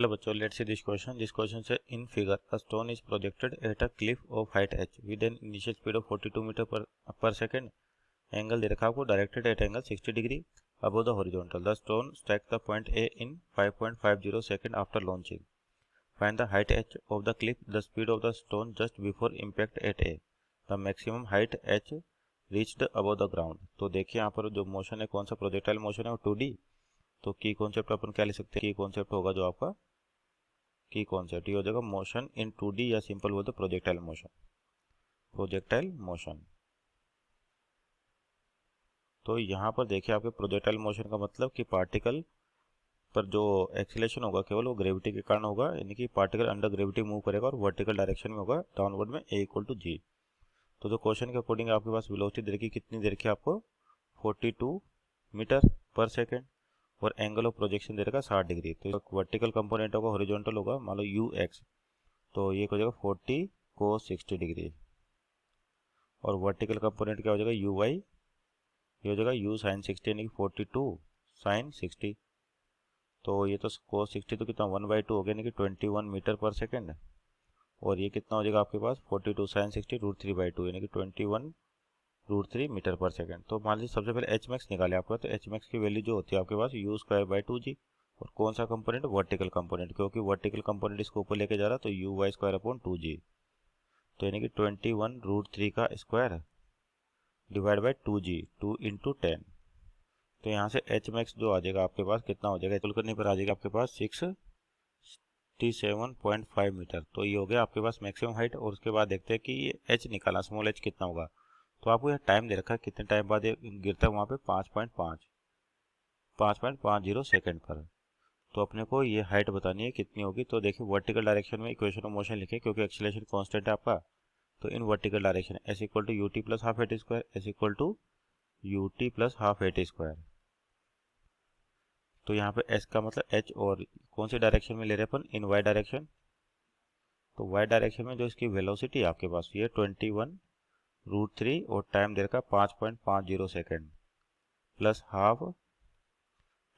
Hello बच्चों, let's see this question. This question says in figure a stone is projected at a cliff of height h with an initial speed of 42 meter per second. Angle दे रखा आपको directed at angle 60 degree above the horizontal. The stone strike the point A in 5.50 second after launching. Find the height h of the cliff, the speed of the stone just before impact at A. The maximum height h reached above the ground. तो देखिए यहाँ पर जो motion है कौन सा projectile motion है वो 2D. तो की कॉन्सेप्ट अपन क्या लिख सकते हैं? की कॉन्सेप्ट होगा जो आपका की कॉन्सेप्ट ये हो जाएगा मोशन इन 2D या सिंपल बोलते प्रोजेक्टाइल मोशन. प्रोजेक्टाइल मोशन तो यहाँ पर देखिए आपके प्रोजेक्टाइल मोशन का मतलब कि पार्टिकल पर जो एक्सीलरेशन होगा केवल वो ग्रेविटी के कारण होगा, यानी कि पार्टिकल अंडर ग्रेविटी मूव करेगा और वर्टिकल डायरेक्शन में होगा डाउनवर्ड में A = G. तो जो क्वेश्चन के अकॉर्डिंग आपके पास वेलोसिटी दे रखी कितनी दे रखी है आपको 42 मीटर पर सेकेंड और एंगल ऑफ प्रोजेक्शन दे रखा 60 डिग्री. तो वर्टिकल कंपोनेंट होगा हॉरिजॉन्टल होगा मान लो UX, तो ये हो जाएगा 40 cos 60 डिग्री और वर्टिकल कंपोनेंट क्या हो जाएगा UY, ये हो जाएगा U sin 60 यानी कि 42 sin 60. तो ये तो cos 60 तो कितना 1/2 हो गया यानी कि 21 मीटर पर सेकेंड और ये कितना हो जाएगा आपके पास 42 sin 60 √3/2 यानी कि 21 √3 मीटर पर सेकेंड. तो मान लीजिए सबसे पहले Hmax निकाले आपका, तो Hmax की वैल्यू जो होती है आपके पास U²/2G और कौन सा कंपोनेंट वर्टिकल कंपोनेंट, क्योंकि वर्टिकल कंपोनेंट इसको ऊपर लेके जा रहा तो UY² 2G, तो यानी कि 21 √3 का स्क्वायर डिवाइड बाई 2G 2 × 10. तो यहाँ से Hmax जो आ जाएगा आपके पास कितना हो जाएगा, कैलकुलेट करने पर आ जाएगा आपके पास 67.5 मीटर. तो ये हो गया आपके पास मैक्सिमम हाइट. और उसके बाद देखते हैं कि ये H निकाला, स्मॉल h कितना होगा. तो आपको यह टाइम दे रखा है कितने टाइम बाद ये गिरता है वहाँ पे 5.50 सेकेंड पर. तो अपने को ये हाइट बतानी है कितनी होगी. तो देखिए वर्टिकल डायरेक्शन में इक्वेशन ऑफ मोशन लिखे क्योंकि एक्सीलरेशन कांस्टेंट है आपका. तो in vertical direction S = UT + ½ AT², S = UT + ½ AT². तो यहाँ पे S का मतलब H और कौन सी डायरेक्शन में ले रहे हैं अपन, इन Y डायरेक्शन. तो Y डायरेक्शन में जो इसकी वेलोसिटी है आपके पास ये 21 √3 और टाइम दे रखा 5.50 सेकेंड प्लस हाफ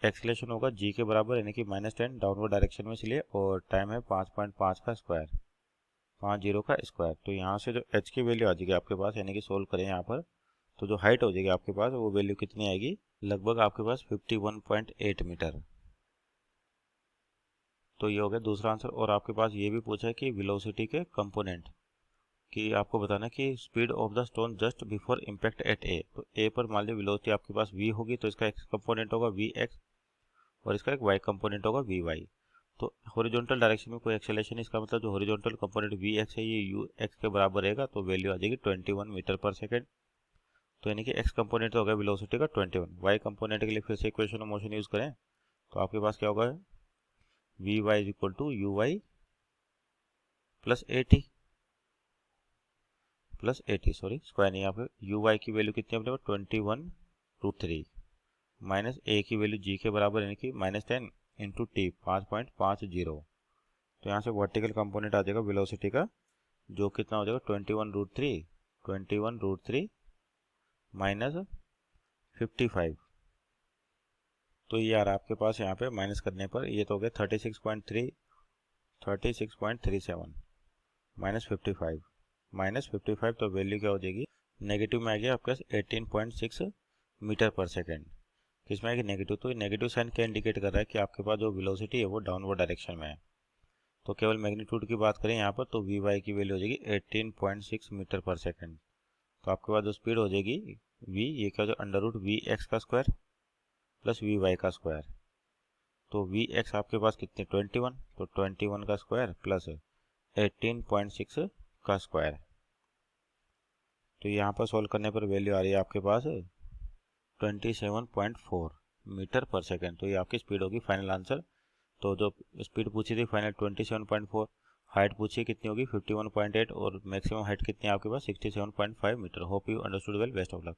एक्सीलरेशन होगा G के बराबर यानी कि -10 डाउनवर्ड डायरेक्शन में इसलिए, और टाइम है 5.5 का स्क्वायर 50 का स्क्वायर. तो यहाँ से जो H की वैल्यू आ जाएगी आपके पास, यानी कि सोल्व करें यहाँ पर, तो जो हाइट हो जाएगी आपके पास वो वैल्यू कितनी आएगी, लगभग आपके पास 51.8 मीटर. तो ये हो गया दूसरा आंसर. और आपके पास ये भी पूछा है कि वेलोसिटी के कंपोनेंट कि आपको बताना कि speed of the stone just before impact at A. तो A पर मान लीजिए वेलोसिटी आपके पास V होगी तो इसका x कंपोनेंट होगा VX और इसका एक y कंपोनेंट होगा VY. तो हॉरिजॉन्टल डायरेक्शन में कोई एक्सेलरेशन, इसका मतलब जो हॉरिजॉन्टल कंपोनेंट VX है ये UX के बराबर रहेगा. तो वैल्यू आ जाएगी 21 मीटर पर सेकेंड. तो यानी कि x कंपोनेंट तो हो गया वेलोसिटी का 21. y कंपोनेंट के लिए फिर से इक्वेशन ऑफ मोशन यूज करें तो आपके पास क्या होगा VY = UY + AT sorry square नहीं, यहाँ पे UY की वैल्यू कितनी है अपने पास 21 √3 माइनस A की वैल्यू G के बराबर यानी कि -10 × T 5.50. तो यहाँ से वर्टिकल कंपोनेंट आ जाएगा वेलोसिटी का जो कितना हो जाएगा 21 √3 माइनस 55. तो ये यार आपके पास यहाँ पे माइनस करने पर ये तो हो गया 36.37 -55 तो वैल्यू क्या हो जाएगी, नेगेटिव में आ गया आपके पास 18.6 मीटर पर सेकेंड. किसमें आएगी नेगेटिव. तो नेगेटिव साइन क्या इंडिकेट कर रहा है कि आपके पास जो वेलोसिटी है वो डाउनवर्ड डायरेक्शन में है. तो केवल मैग्नीट्यूड की बात करें यहाँ पर तो VY की वैल्यू हो जाएगी 18.6 मीटर पर सेकेंड. तो आपके पास जो स्पीड हो जाएगी V, ये क्या हो जाएगा √VX का स्क्वायर प्लस VY का स्क्वायर. तो VX आपके पास कितनी 21, तो 21 का स्क्वायर प्लस 18.6 का स्क्वायर. तो यहाँ पर सॉल्व करने पर वैल्यू आ रही है आपके पास 27.4 मीटर पर सेकेंड. तो ये आपकी स्पीड होगी फाइनल आंसर. तो जो स्पीड पूछी थी फाइनल 27.4, हाइट पूछी कितनी होगी 51.8 और मैक्सिमम हाइट कितनी है आपके पास 67.5 meter. Hope you understood well. Best of luck.